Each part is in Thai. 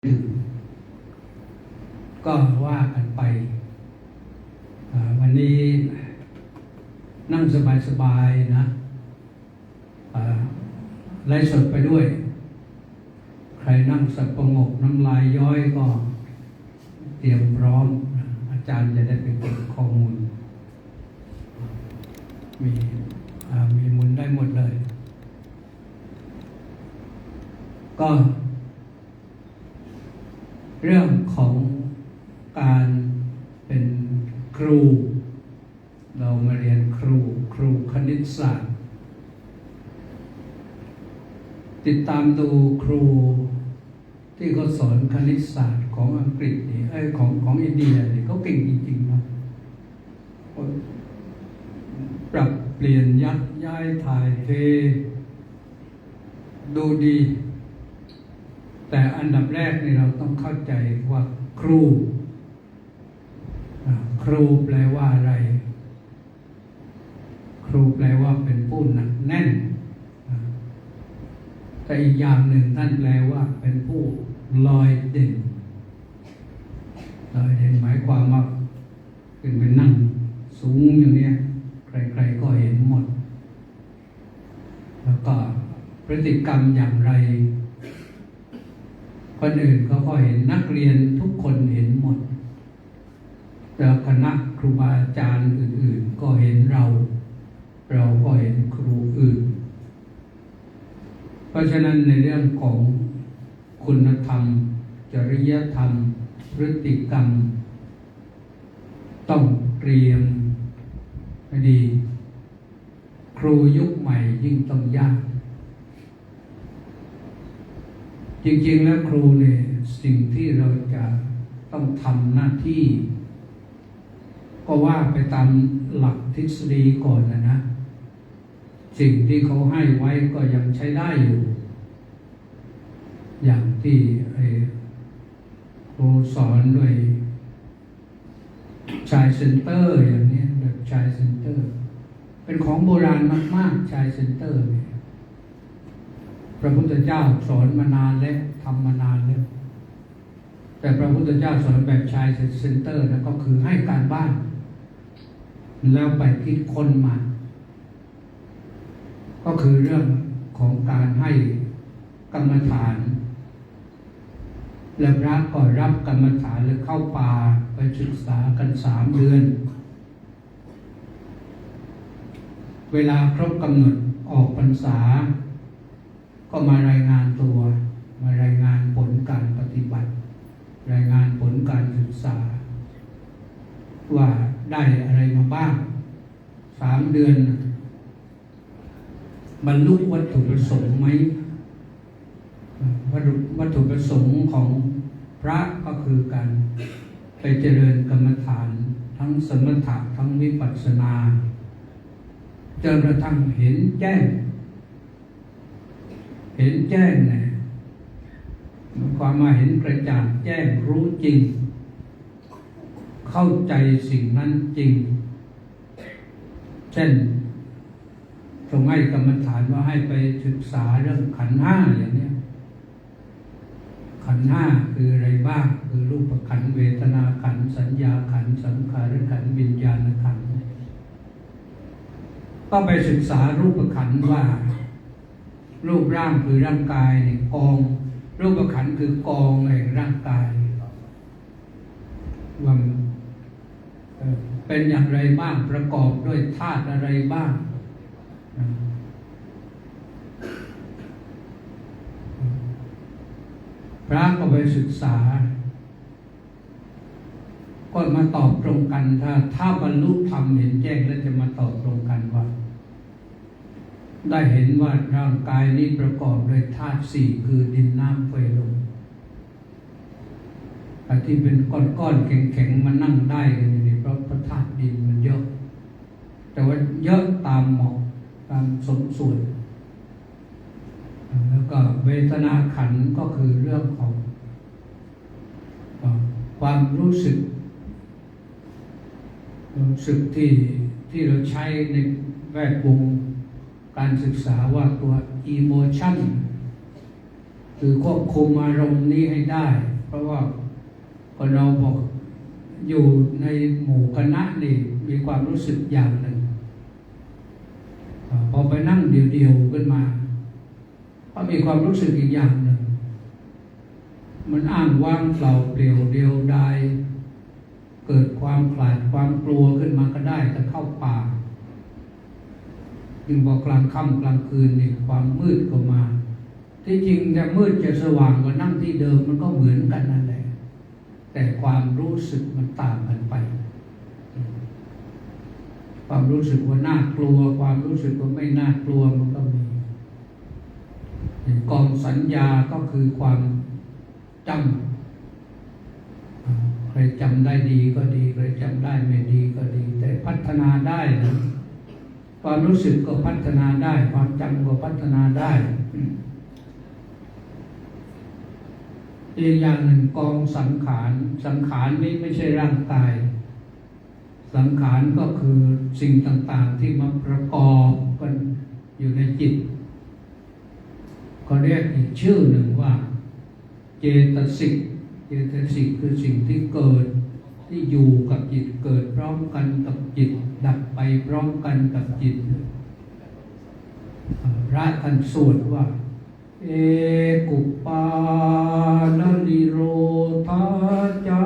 ก็ว่ากันไปวันนี้นั่งสบายๆนะไลฟ์สดไปด้วยใครนั่งสงบน้ำลายย้อยก็เตรียมพร้อมอาจารย์จะได้เป็นข้อมูลมีมุนได้หมดเลยก็เรื่องของการเป็นครูเรามาเรียนครูคณิตศาสตร์ติดตามดูครูที่เขาสอนคณิตศาสตร์ของอังกฤษนี่ของอินเดียนี่เขาเก่งจริงๆนะปรับเปลี่ยนยักย้ายถ่ายเทดูดีแต่อันดับแรกนี่เราต้องเข้าใจว่าครูแปลว่าอะไรครูแปลว่าเป็นผู้หนักแน่นแต่อีกอย่างหนึ่งท่านแปลว่าเป็นผู้ลอยเด่นหมายความว่าเป็นไปนั่งสูงอย่างนี้ใครๆก็เห็นหมดแล้วก็พฤติกรรมอย่างไรคนอื่นเขาก็เห็นนักเรียนทุกคนเห็นหมดแล้วคณะครูบาอาจารย์อื่นๆก็เห็นเราก็เห็นครูอื่นเพราะฉะนั้นในเรื่องของคุณธรรมจริยธรรมพฤติกรรมต้องเตรียมให้ดีครูยุคใหม่ยิ่งต้องยากจริงๆแล้วครูเนี่ยสิ่งที่เราจะต้องทำหน้าที่ก็ว่าไปตามหลักทฤษฎีก่อนนะสิ่งที่เขาให้ไว้ก็ยังใช้ได้อยู่อย่างที่ครูสอนด้วยชายเซ็นเตอร์อย่างนี้แบบชายเซ็นเตอร์เป็นของโบราณมากๆชายเซ็นเตอร์เนี่ยพระพุทธเจ้าสอนมานานแล้วทำมานานแล้วแต่พระพุทธเจ้าสอนแบบชายเซ็นเตอร์นะก็คือให้การบ้านแล้วไปคิดค้นมาก็คือเรื่องของการให้กรรมฐานและพระก็รับกรรมฐานแล้วเข้าป่าไปศึกษากัน3 เดือนเวลาครบกำหนดออกพรรษาก็มารายงานตัวมารายงานผลการปฏิบัติรายงานผลการศึกษาว่าได้อะไรมาบ้าง3 เดือนบรรลุวัตถุประสงค์ไหมวัตถุประสงค์ของพระก็คือการไปเจริญกรรมฐานทั้งสมถะทั้งวิปัสสนาจนกระทั่งเห็นแจ้งเนี่ยความมาเห็นกระจ่างแจ้งรู้จริงเข้าใจสิ่งนั้นจริงเช่นทรงให้กรรมฐานว่าให้ไปศึกษาเรื่องขันธ์ 5อย่างนี้ขันธ์ 5คืออะไรบ้างคือรูปขันธ์เวทนาขันธ์สัญญาขันธ์สังขารขันธ์วิญญาณขันธ์ก็ไปศึกษารูปขันธ์ว่ารูปร่างคือร่างกายเนี่ยกองรูปขันธ์คือกองแห่งร่างกายว่าเป็นอย่างไรบ้างประกอบด้วยธาตุอะไรบ้างพระก็ไปศึกษาก็มาตอบตรงกันถ้าบรรลุธรรมเห็นแจ้งแล้วจะมาตอบตรงกันว่าได้เห็นว่าร่างกายนี้ประกอบด้วยธาตุ4คือดินน้ำไฟลมที่เป็นก้อนๆแข็งๆมันนั่งได้กันอยู่นี่เพราะธาตุดินมันเยอะแต่ว่าเยอะตามเหมาะตามสมส่วนแล้วก็เวทนาขันธ์ก็คือเรื่องของความรู้สึกที่เราใช้ในแวดวงการศึกษาว่าตัว emotion คือควบคุมอารมณ์นี้ให้ได้เพราะว่าพอเราบอกอยู่ในหมู่คณะนี่มีความรู้สึกอย่างหนึ่งพอไปนั่งเดียวๆขึ้นมาก็มีความรู้สึกอีกอย่างหนึ่งมันอ้างว้างเปล่าเปลี่ยวเดียวดายเกิดความขลาดความกลัวขึ้นมาก็ได้จะเข้าป่ายิ่งบอกกลางค่ำกลางคืนนี่ความมืดก็มาที่จริงจะมืดจะสว่างก็นั่งที่เดิมมันก็เหมือนกันนั่นแหละแต่ความรู้สึกมันต่างกันไปความรู้สึกว่าน่ากลัวความรู้สึกว่าไม่น่ากลัวมันก็มีกองสัญญาก็คือความจำใครจำได้ดีก็ดีใครจำได้ไม่ดีก็ดีแต่พัฒนาได้นะความรู้สึกก็พัฒนาได้ความจำก็พัฒนาได้อีกอย่างหนึ่งกองสังขารสังขารนี้ไม่ใช่ร่างกายสังขารก็คือสิ่งต่างๆที่มาประกอบกันอยู่ในจิตก็เรียกอีกชื่อหนึ่งว่าเจตสิกเจตสิกคือสิ่งที่เกิดที่อยู่กับจิตเกิดพร้อมกันกับจิตดับไปพร้อมกันกับจิตพระท่านสวดว่าเอกุปาลนิโรธาจา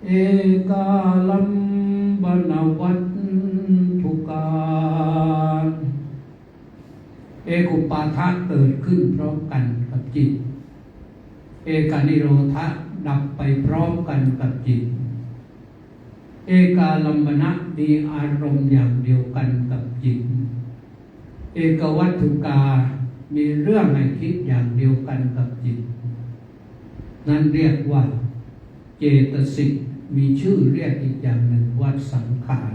เอกาลัมบนาวัตถุการเอกุปาทะเกิดขึ้นพร้อมกันกับจิตเอกานิโรธะดับไปพร้อมกันกับจิตเอกาลัมบนะมีอารมณ์อย่างเดียวกันกับจิตเอกวัตถุกามีเรื่องให้คิดอย่างเดียวกันกับจิตนั่นเรียกว่าเจตสิกมีชื่อเรียกอีกอย่างหนึ่งว่าสังขาร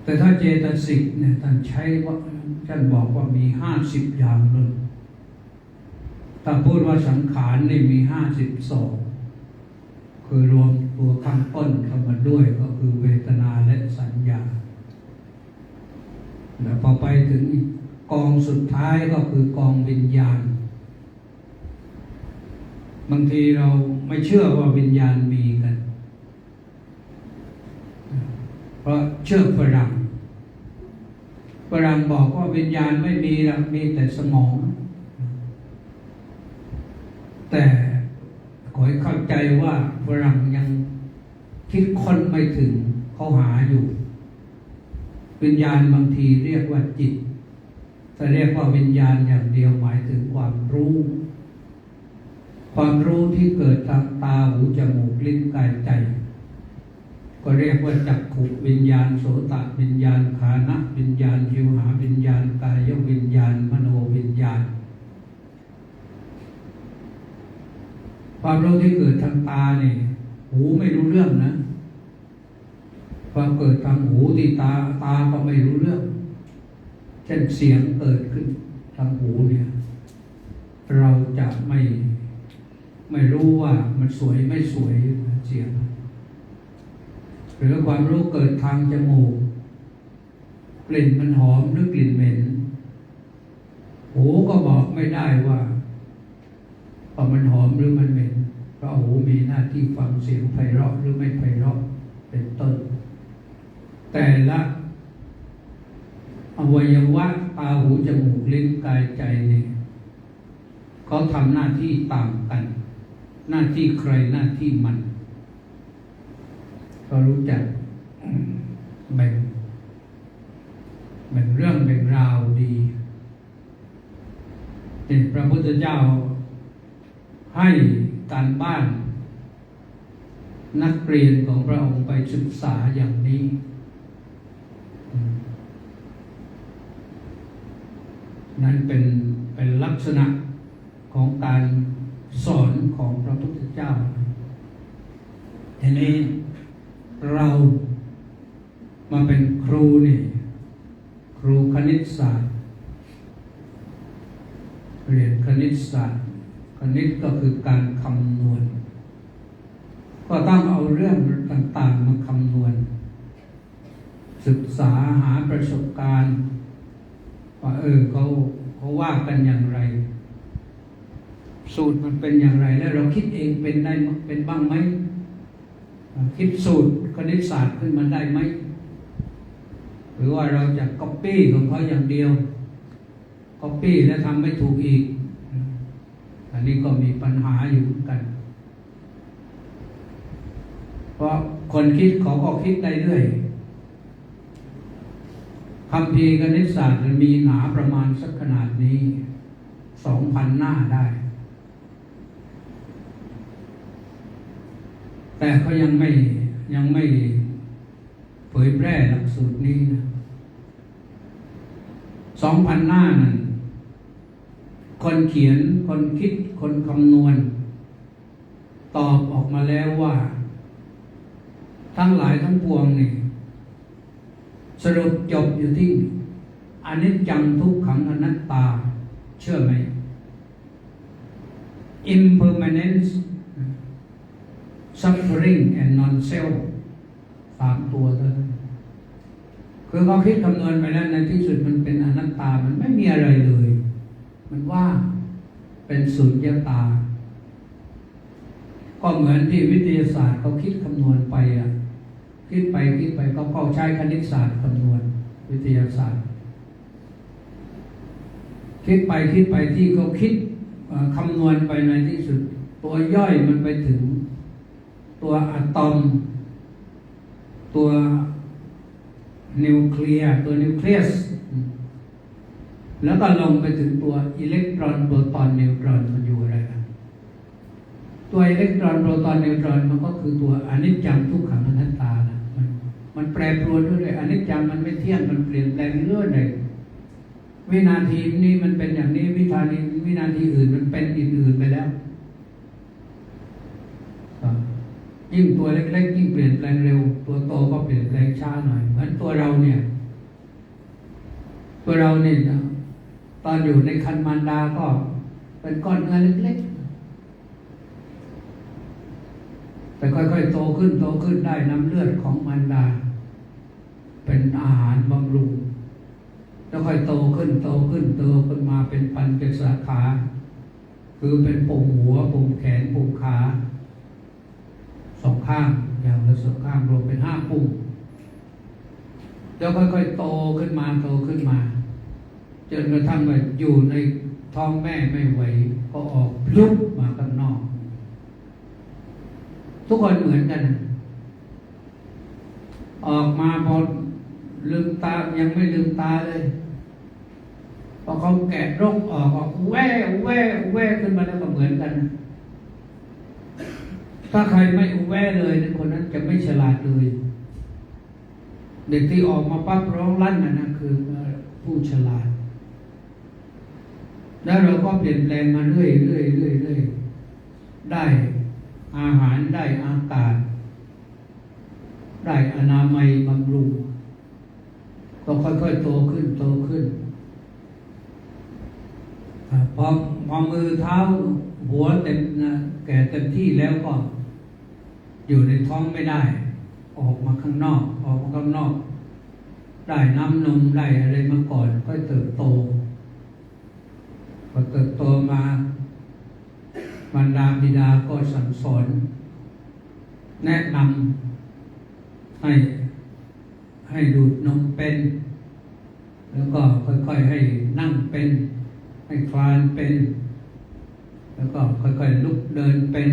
แต่ถ้าเจตสิกเนี่ยท่านใช้ว่าท่านบอกว่ามี50อย่างเลยถ้าพูดว่าสังขารนี่มี52คือรวมตัวข้างต้นเข้ามาด้วยก็คือเวทนาและสัญญาแล้วพอไปถึงกองสุดท้ายก็คือกองวิญญาณบางทีเราไม่เชื่อว่าวิญญาณมีกันเพราะเชื่อฝรั่งบอกว่าวิญญาณไม่มีหรอกมีแต่สมองแต่ขอให้เข้าใจว่าฝรั่งยังคิดค้นไม่ถึงเขาหาอยู่วิญญาณบางทีเรียกว่าจิตแต่เรียกว่าวิญญาณอย่างเดียวหมายถึงความรู้ที่เกิดทางตาหูจมูกลิ้นกายใจก็เรียกว่าจักขุวิญญาณโสตวิญญาณฆานะวิญญาณชิวหาวิญญาณกายวิญญาณมโนวิญญาณความรู้ที่เกิดทางตาเนี่ยหูไม่รู้เรื่องนะความเกิดทางหูที่ตาก็ไม่รู้เรื่องเช่นเสียงเกิดขึ้นทางหูเนี่ยเราจะไม่รู้ว่ามันสวยไม่สวยเสียงหรือความรู้เกิดทางจมูกกลิ่นมันหอมหรือกลิ่นเหม็นหูก็บอกไม่ได้ว่ามันหอมหรือมันเหม็นเพราะหูมีหน้าที่ฟังเสียงไพเราะหรือไม่ไพเราะเป็นต้นแต่ละอวัยวะตาหูจมูกลิ้นกายใจนี่เขาทำหน้าที่ต่างกันหน้าที่ใครหน้าที่มันก็รู้จักแบ่งเรื่องแบ่งราวดีแต่พระพุทธเจ้าให้การบ้านนักเรียนของพระองค์ไปศึกษาอย่างนี้นั่นเป็นลักษณะของการสอนของพระพุทธเจ้าทีนี้เรามาเป็นครูนี่ครูคณิตศาสตร์เรียนคณิตศาสตร์คณิตก็คือการคำนวณก็ต้องเอาเรื่องต่างๆมาคำนวณศึกษาหาประสบการณ์ว่าเขาค เขาว่ากันอย่างไรสูตรมันเป็นอย่างไรแล้วเราคิดเองเป็นได้เป็นบ้างไหมคิดสูตรคณิตศาสตร์ขึ้นมาได้ไหมหรือว่าเราจะก๊อปปี้ของเขาอย่างเดียวก๊อปปี้แล้วทำไม่ถูกอีกอันนี้ก็มีปัญหาอยู่เหมือนกันเพราะคนคิดเขาก็คิดได้เรื่อยคัมภีร์คณิตศาสตร์มันมีหนาประมาณสักขนาดนี้ 2,000 หน้าได้แต่เขายังไม่เผยแพร่หลักสูตรนี้นะ 2,000 หน้านั้นคนเขียนคนคิดคนคำนวณตอบออกมาแล้วว่าทั้งหลายทั้งปวงนี่สรุปจบอยู่ที่อนิจจังทุกขังอนัตตาเชื่อไหม impermanence suffering and non-self 3 ตัวเท่านั้นคือเขาคิดคำนวณไปแล้วในที่สุดมันเป็นอนัตตามันไม่มีอะไรเลยมันว่างเป็นสุญญตาก็เหมือนที่วิทยาศาสตร์เขาคิดคำนวณไปคิดไปเขาใช้คณิตศาสตร์คำนวณวิทยาศาสตร์คิดไปที่เขาคิดคำนวณไปในที่สุดตัวย่อยมันไปถึงตัวอะตอมตัวนิวเคลียสแล้วก็ลงไปถึงตัวอิเล็กตรอนโปรตอนนิวตรอนมันอยู่อะไรกันตัวอิเล็กตรอนโปรตอนนิวตรอนมันก็คือตัวอนิจจังทุกขังอนัตตานะมันแปรปรวนเรื่อยๆอนิจจังมันไม่เที่ยงมันเปลี่ยนแปลงเรื่อยเลยวินาทีนี้มันเป็นอย่างนี้วินาทีอื่นมันเป็นอื่นไปแล้วยิ่งตัวเล็กๆยิ่งเปลี่ยนแปลงเร็วตัวโตก็เปลี่ยนแปลงช้าหน่อยเหมือนตัวเราเนี่ยตอนอยู่ในครรภ์มารดาก็เป็นก้อนเนื้อเล็กๆแต่ค่อยๆโตขึ้นได้น้ำเลือดของมารดาเป็นอาหารบำรุงแล้วค่อยโตขึ้นมาเป็นปัญจสาขาคือเป็นปุ่มหัวปุ่มแขนปุ่มขา2 ข้างอย่างละ2 ข้างรวมเป็น5 ปุ่มแล้วค่อยๆโตขึ้นมาจนกระทั่งว่าอยู่ในท้องแม่ไม่ไหวก็ออกลุกมาข้างนอกทุกคนเหมือนกันออกมาพอลืมตายังไม่ลืมตาเลยพอเขาแกะรกออกแว่ขึ้นมาแล้วก็เหมือนกันถ้าใครไม่แว่เลยคนนั้นจะไม่ฉลาดเลยเด็กที่ออกมาปั๊บร้องลั่นนะคือผู้ฉลาดแล้วเราก็เปลี่ยนแปลงมาเรื่อยได้อาหารได้อากาศได้อนามัยบำรุงก็ค่อยๆโตขึ้นพอมือเท้าหัวเต็มแก่เต็มที่แล้วก็อยู่ในท้องไม่ได้ออกมาข้างนอกได้น้ำนมได้อะไรมาก่อนก็เติบโตพอเติบโตมามารดาบิดาก็สั่งสอนแนะนำให้ดูดนมเป็นแล้วก็ค่อยๆให้นั่งเป็นให้คลานเป็นแล้วก็ค่อยๆลุกเดินเป็น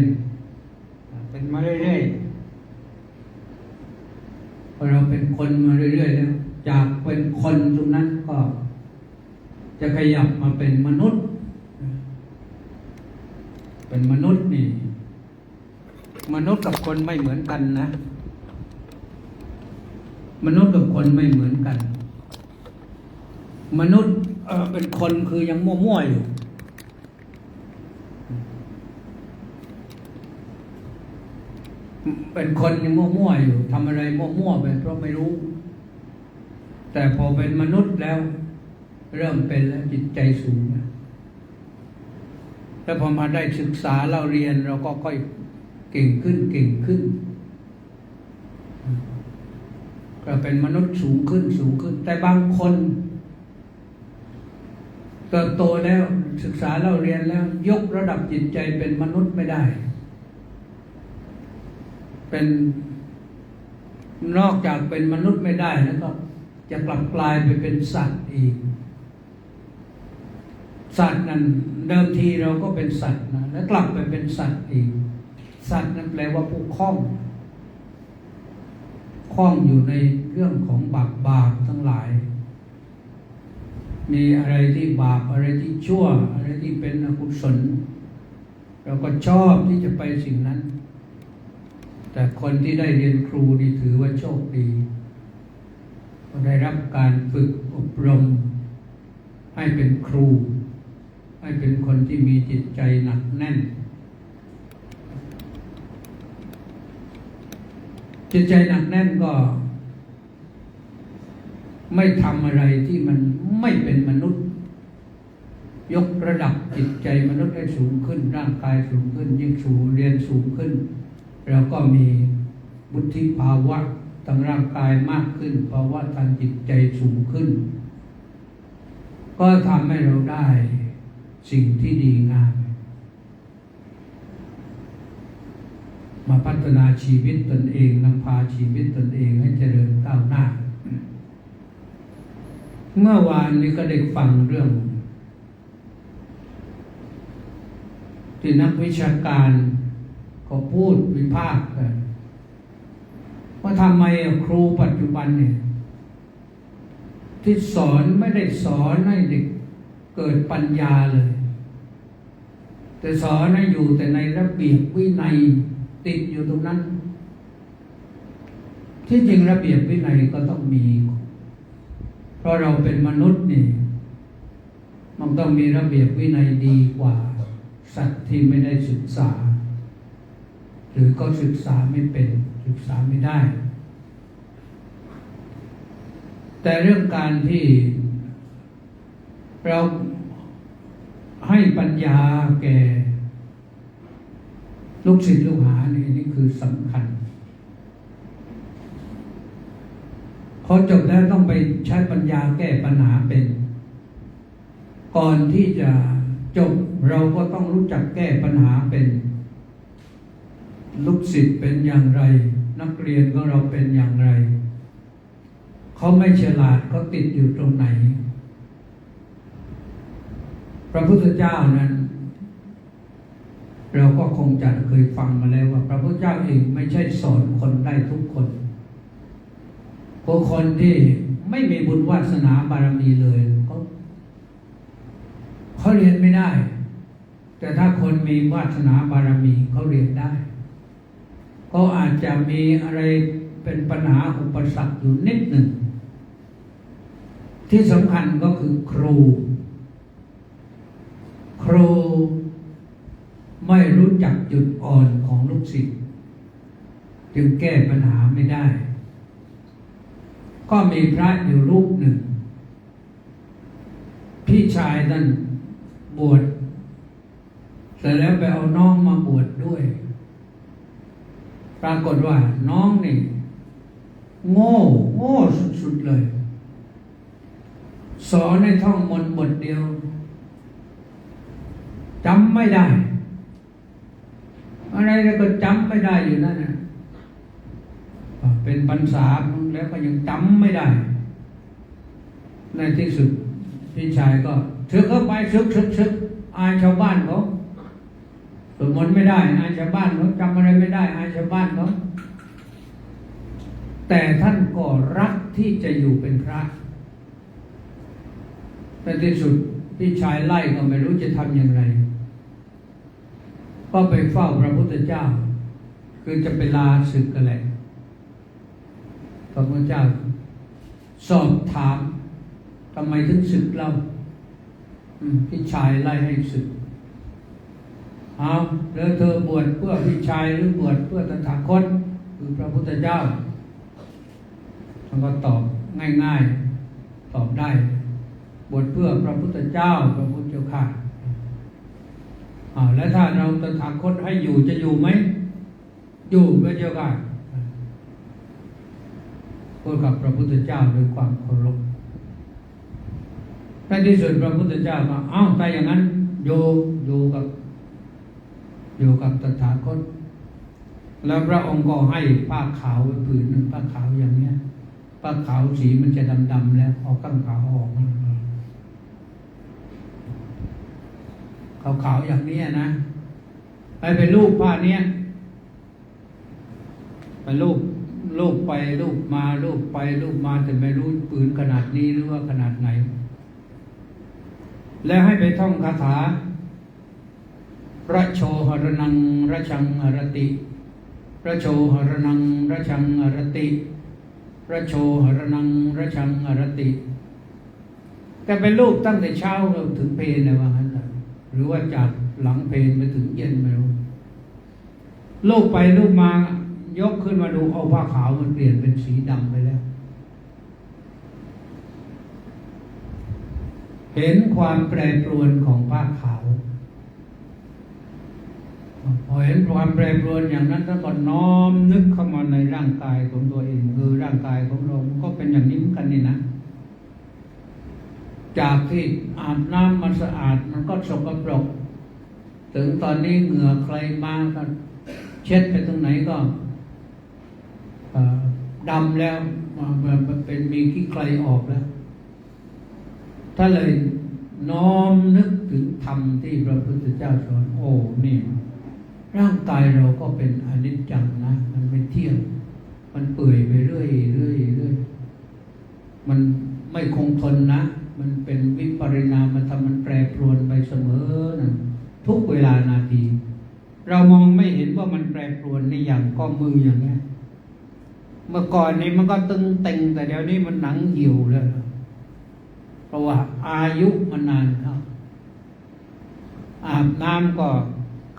มาเรื่อยๆพอเราเป็นคนมาเรื่อยๆแล้วจากเป็นคนตรงนั้นก็จะขยับมาเป็นมนุษย์เป็นมนุษย์นี่มนุษย์กับคนไม่เหมือนกันนะมนุษย์กับคนไม่เหมือนกันมนุษย์เป็นคนคือยังมั่วๆอยู่เป็นคนยังมั่วๆอยู่ทำอะไรมั่วๆไปเพราะไม่รู้แต่พอเป็นมนุษย์แล้วเริ่มเป็นแล้วจิตใจสูงแล้วพอมาได้ศึกษาเราเรียนเราก็ค่อยเก่งขึ้นก็เป็นมนุษย์สูงขึ้นแต่บางคน เติบโตแล้วศึกษาเล่าเรียนแล้วยกระดับจิตใจเป็นมนุษย์ไม่ได้ เป็นนอกจากเป็นมนุษย์ไม่ได้แล้วก็จะกลับกลายไปเป็นสัตว์อีกสัตว์นั้นเดิมทีเราก็เป็นสัตว์นะแล้วกลับไปเป็นสัตว์อีกสัตว์นั้นแปลว่าผู้คล้องอยู่ในเรื่องของบาปทั้งหลายมีอะไรที่บาปอะไรที่ชั่วอะไรที่เป็นอกุศลเราก็ชอบที่จะไปสิ่งนั้นแต่คนที่ได้เรียนครูนี่ถือว่าโชคดีก็ได้รับการฝึกอบรมให้เป็นครูให้เป็นคนที่มีจิตใจหนักแน่นจิตใจหนักแน่นก็ไม่ทำอะไรที่มันไม่เป็นมนุษย์ยกระดับจิตใจมนุษย์ให้สูงขึ้นร่างกายสูงขึ้นยิ่งสูงเรียนสูงขึ้นเราก็มีวุฒิภาวะทางร่างกายมากขึ้นภาวะทางจิตใจสูงขึ้นก็ทำให้เราได้สิ่งที่ดีงามมาพัฒนาชีวิตตนเองนำพาชีวิตตนเองให้เจริญก้าวหน้าเมื่อวานนี้ก็ได้ฟังเรื่องที่นักวิชาการก็พูดวิพากษ์กันว่าทำไมครูปัจจุบันเนี่ยที่สอนไม่ได้สอนให้เด็กเกิดปัญญาเลยแต่สอนให้อยู่แต่ในระเบียบวินัยติดอยู่ตรงนั้นที่จริงระเบียบวินัยก็ต้องมีเพราะเราเป็นมนุษย์นี่มันต้องมีระเบียบวินัยดีกว่าสัตว์ที่ไม่ได้ศึกษาหรือก็ศึกษาไม่เป็นศึกษาไม่ได้แต่เรื่องการที่เราให้ปัญญาแก่ลูกศิษย์ลูกหานี่คือสำคัญพอจบแล้วต้องไปใช้ปัญญาแก้ปัญหาเป็นก่อนที่จะจบเราก็ต้องรู้จักแก้ปัญหาเป็นลูกศิษย์เป็นอย่างไรนักเรียนของเราเป็นอย่างไรเขาไม่ฉลาดเขาติดอยู่ตรงไหนพระพุทธเจ้านั้นเราก็คงจะเคยฟังมาแล้วว่าพระพุทธเจ้าเองไม่ใช่สอนคนได้ทุกคนคนที่ไม่มีบุญวาสนาบารมีเลยเขาเรียนไม่ได้แต่ถ้าคนมีวาสนาบารมีเขาเรียนได้ก็อาจจะมีอะไรเป็นปัญหาอุปสรรคอยู่นิดหนึ่งที่สำคัญก็คือครูไม่รู้จักจุดอ่อนของลูกศิษย์จึงแก้ปัญหาไม่ได้ก็มีพระอยู่รูปหนึ่งพี่ชายท่านบวชเสร็จแล้วไปเอาน้องมาบวชด้วยปรากฏว่าน้องนี่โง่สุดๆเลยสอนในท่องมนต์บทเดียวจำไม่ได้อะไรก็จำไม่ได้อยู่นั่นนะเป็นพรรษาแล้วก็ยังจำไม่ได้ในที่สุดพี่ชายก็ซึกเข้าไปซึกอายชาวบ้านเขาสวดมนต์ไม่ได้อายชาวบ้านเขาจำอะไรไม่ได้อายชาวบ้านเขาแต่ท่านก็รักที่จะอยู่เป็นพระในที่สุดพี่ชายไล่ก็ไม่รู้จะทำอย่างไรก็ไปเฝ้าพระพุทธเจ้าคือจะไปลาศึกกันแหละพระพุทธเจ้าสอบถามทำไมถึงศึกเราพี่ชายไล่ให้ศึกแล้วเธอบวชเพื่อพี่ชายหรือบวชเพื่อตถาคตคือพระพุทธเจ้าท่านก็ตอบง่ายๆตอบได้บวชเพื่อพระพุทธเจ้าพระพุทธเจ้าค่ะแล้วถ้าเราตถาคตให้อยู่จะอยู่ไหมอยู่พระเจ้าค่ะพูดกับพระพุทธเจ้าด้วยความเคารพ ในที่สุดพระพุทธเจ้าก็ถ้าอย่างนั้นอยู่กับตถาคตแล้วพระองค์ก็ให้ผ้าขาวผืนหนึ่งผ้าขาวอย่างเนี้ยผ้าขาวสีมันจะดำๆแล้วเอาข้างขาวออกขาวๆอย่างนี้นะไปรูปผ้าเนี้ยไปรูปไปรูปมารูปไปรูปมาแต่ไม่รู้ปืนขนาดนี้หรือว่าขนาดไหนแล้วให้ไปท่องคาถาระโชหรนังระชังหรติระโชหรนังระชังหรติระโชหรนังระชังหรติแต่เป็นรูปตั้งแต่เช้าเราถึงเพลนะว่างั้นหรือว่าจากหลังเพลไปถึงเย็นไม่รู้รูปไปรูปมายกขึ้นมาดูเอาผ้าขาวมันเปลี่ยนเป็นสีดำไปแล้วเห็นความแปรปรวนของผ้าขาวพอเห็นความแปรปรวนอย่างนั้นแล้วก็น้อมนึกเข้ามาในร่างกายของตัวเองร่างกายของเราก็เป็นอย่างนี้เหมือนกันนี่นะจากที่อาบน้ำมันสะอาดมันก็สกปรกถึงตอนนี้เหงื่อใครมาก็เช็ดไปตรงไหนก็ดำแล้วมันเป็นมีขี้ใครออกแล้วถ้าเลยน้อมนึกถึงธรรมที่พระพุทธเจ้าสอนนี่ร่างกายเราก็เป็นอนิจจังนะมันไม่เที่ยงมันเปื่อยไปเรื่อยมันไม่คงทนนะมันเป็นวิปริณามธรรมมันแปรปรวนไปเสมอนะทุกเวลานาทีเรามองไม่เห็นว่ามันแปรปรวนในอย่างข้อมืออย่างนี้เมื่อก่อนนี้มันก็ตึงเต็งแต่เดี๋ยวนี้มันหนังเหี่ยวแล้วเพราะว่าอายุมันนานครับอาบน้ำก็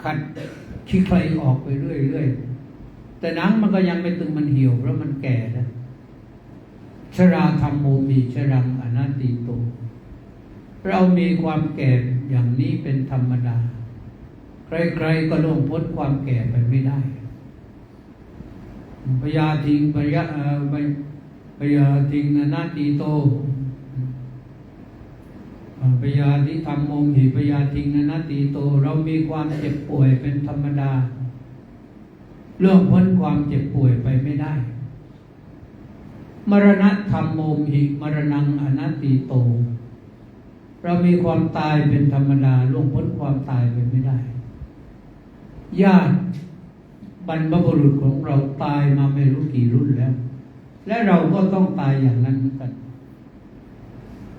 ขัดขี้ใครออกไปเรื่อยแต่หนังมันก็ยังไม่ตึงมันเหี่ยวเพราะมันแก่แล้วชราธรรมโมมีชรังอนัตติโตเรามีความแก่อย่างนี้เป็นธรรมดาใครๆก็ล่วงพ้นความแก่ไปไม่ได้พยาทิงอนัตติโตพยาธิธรรมโมหิพยาทิงอนัตติโตเรามีความเจ็บป่วยเป็นธรรมดาล่วงพ้นความเจ็บป่วยไปไม่ได้มรณะธรรมโมหิมรณังอนัตติโตเรามีความตายเป็นธรรมดาล่วงพ้นความตายไปไม่ได้ญาติบรรพบุรุษของเราตายมาไม่รู้กี่รุ่นแล้วและเราก็ต้องตายอย่างนั้นเหมือนกัน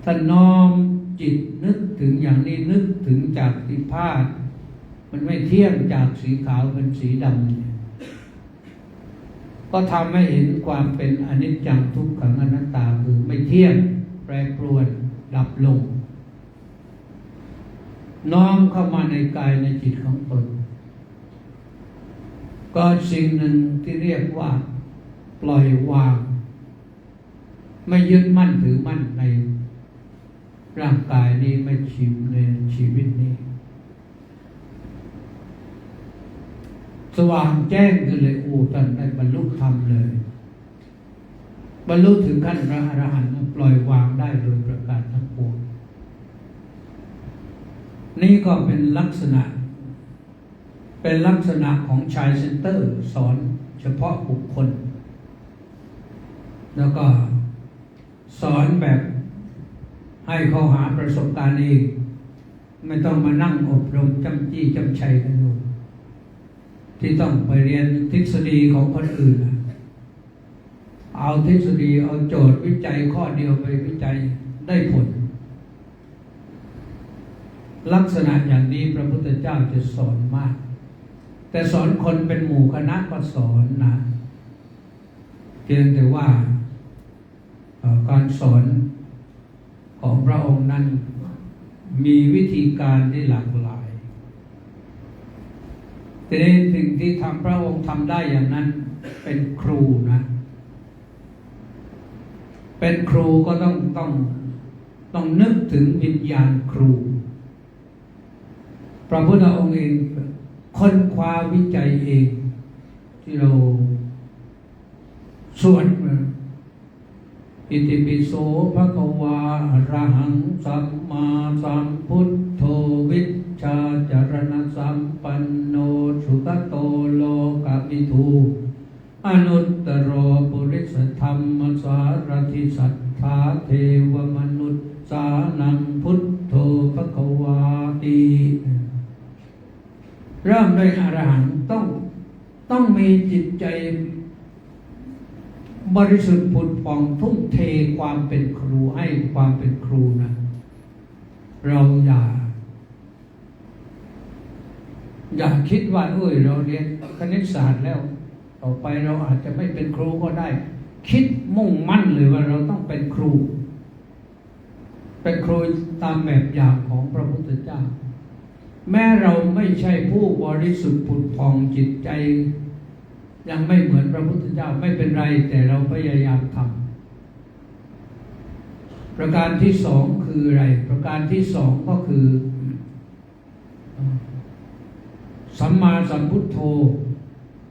ถ้าน้อมจิตนึกถึงอย่างนี้นึกถึงจากที่ผ้ามันไม่เที่ยงจากสีขาวเป็นสีดำก็ทำให้เห็นความเป็นอนิจจังทุกขังอนัตตาคือไม่เที่ยงแปรปรวนดับลงน้อมเข้ามาในกายในจิตของตนก็สิ่งหนึ่งที่เรียกว่าปล่อยวางไม่ยึดมั่นถือมั่นในร่างกายนี้ไม่ชีวิตในชีวิตนี้สว่างแจ้งกันเลยท่านได้บรรลุธรรมเลยบรรลุถึงขั้นพระอรหันต์ปล่อยวางได้โดยประการทั้งปวงนี่ก็เป็นลักษณะของชายเซ็นเตอร์สอนเฉพาะบุคคลแล้วก็สอนแบบให้เขาหาประสบการณ์เองไม่ต้องมานั่งอบรมจำจี้จำชัยกันอยู่ที่ต้องไปเรียนทฤษฎีของคนอื่นเอาทฤษฎีเอาโจทย์วิจัยข้อเดียวไปวิจัยได้ผลลักษณะอย่างนี้พระพุทธเจ้าจะสอนมากแต่สอนคนเป็นหมู่คณะก็สอนนะเพียงแต่ว่าการสอนของพระองค์นั้นมีวิธีการที่หลากหลายแต่ในสิ่งที่พระองค์ทำได้อย่างนั้นเป็นครูนะเป็นครูก็ต้องนึกถึงวิญญาณครูพระพุทธองค์เองค้นคว้าวิจัยเองที่เราสวด อิติปิโสภะคะวาอะระหังสัมมาสัมพุทโธวิชชาจารณสัมปันโนสุขโตโลกวิทูอนุตตรปุริสธรรมสารถิสัทธาเทวมนุษย์สานังพุทโธภะคะวาติเริ่มด้วยอรหังต้องมีจิตใจบริสุทธิ์ผุดผ่องทุ่มเทความเป็นครูให้ความเป็นครูนะเราอย่าคิดว่าเราเรียนคณิตศาสตร์แล้วต่อไปเราอาจจะไม่เป็นครูก็ได้คิดมุ่งมั่นเลยว่าเราต้องเป็นครูตามแบบอย่างของพระพุทธเจ้าแม้เราไม่ใช่ผู้บริสุทธิ์ผุดผ่องจิตใจยังไม่เหมือนพระพุทธเจ้าไม่เป็นไรแต่เราพยายามทำประการที่สองคืออะไรประการที่สองก็คือสัมมาสัมพุทโธ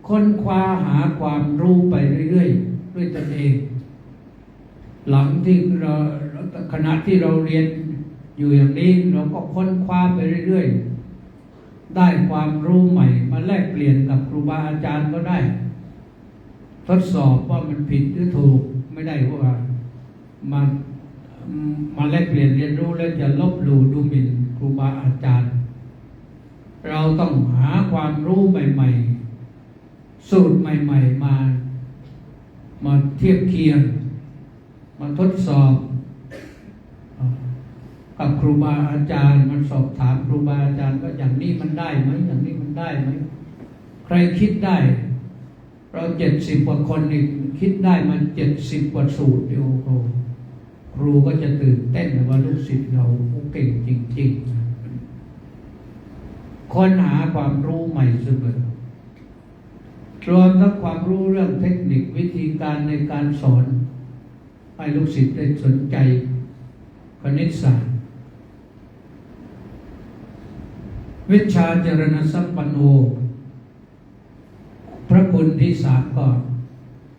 ค้นคว้าหาความรู้ไปเรื่อยๆด้วยตนเองหลังที่ขณะที่เราเรียนอยู่อย่างนี้เราก็ค้นคว้าไปเรื่อยๆได้ความรู้ใหม่มาแลกเปลี่ยนกับครูบาอาจารย์ก็ได้ทดสอบว่ามันผิดหรือถูกไม่ได้ว่ามาแลกเปลี่ยนเรียนรู้แล้วจะลบหลู่ดูหมิ่นครูบาอาจารย์เราต้องหาความรู้ใหม่ๆสูตรใหม่ๆมาเทียบเคียงมาทดสอบกับครูบาอาจารย์มันสอบถามครูบาอาจารย์ว่าอย่างนี้มันได้ไหมอย่างนี้มันได้ไหมใครคิดได้เรา70 กว่าคนนี่คิดได้มัน70 กว่าสูตรเดียวครูก็จะตื่นเต้นว่าลูกศิษย์เราเก่งจริงๆค้นหาความรู้ใหม่เสมอรวมทั้งความรู้เรื่องเทคนิควิธีการในการสอนให้ลูกศิษย์ได้สนใจคณิตศาสตร์วิชาจรณสัมปันโนพระคุณที่สาม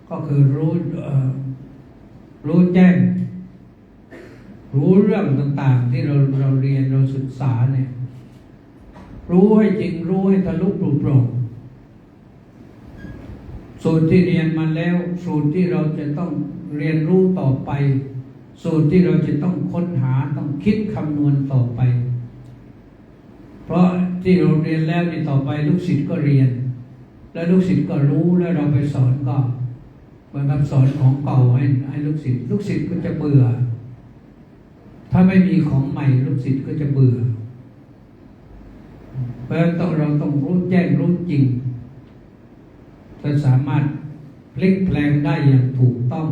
ก็คือรู้แจ้งรู้เรื่องต่างๆที่เราเรียนเราศึกษาเนี่ยรู้ให้จริงรู้ให้ทะลุปลุกโปร่งสูตรที่เรียนมาแล้วสูตรที่เราจะต้องเรียนรู้ต่อไปสูตรที่เราจะต้องค้นหาต้องคิดคำนวณต่อไปเพราะที่เราเรียนแล้วนี่ต่อไปลูกศิษย์ก็เรียนแล้วลูกศิษย์ก็รู้แล้วเราไปสอนก็เหมือนกับสอนของเก่าให้ลูกศิษย์ก็จะเบื่อถ้าไม่มีของใหม่ลูกศิษย์ก็จะเบื่อเพราะฉะนั้นเราต้องรู้แจ้งรู้จริงจะสามารถพลิกแปลงได้อย่างถูกต้อง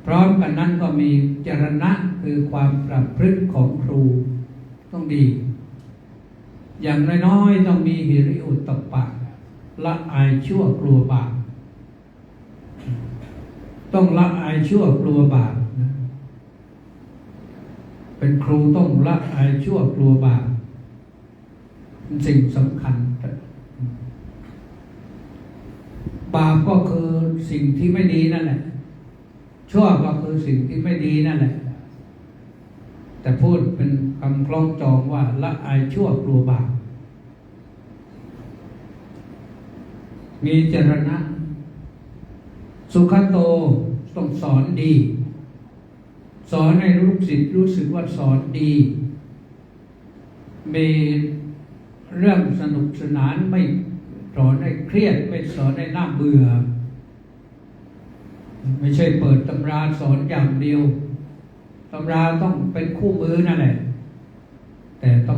พร้อมกันนั้นก็มีจรณะคือความประพฤติของครูต้องดีอย่างน้อยๆต้องมีหิริโอตตัปปะละอายชั่วกลัวบาปต้องละอายชั่วกลัวบาปเป็นครูต้องละอายชั่วกลัวบาปเป็นสิ่งสำคัญบาปก็คือสิ่งที่ไม่ดีนั่นแหละชั่วก็คือสิ่งที่ไม่ดีนั่นแหละแต่พูดเป็นคำคล้องจองว่าละอายชั่วกลัวบาปมีจรณะสุขโตต้องสอนดีสอนให้ลูกศิษย์รู้สึกว่าสอนดีมีเรื่องสนุกสนานไม่สอนให้เครียดไม่สอนให้น่าเบื่อไม่ใช่เปิดตำราสอนอย่างเดียวตำราต้องเป็นคู่มือนั่นแหละแต่ต้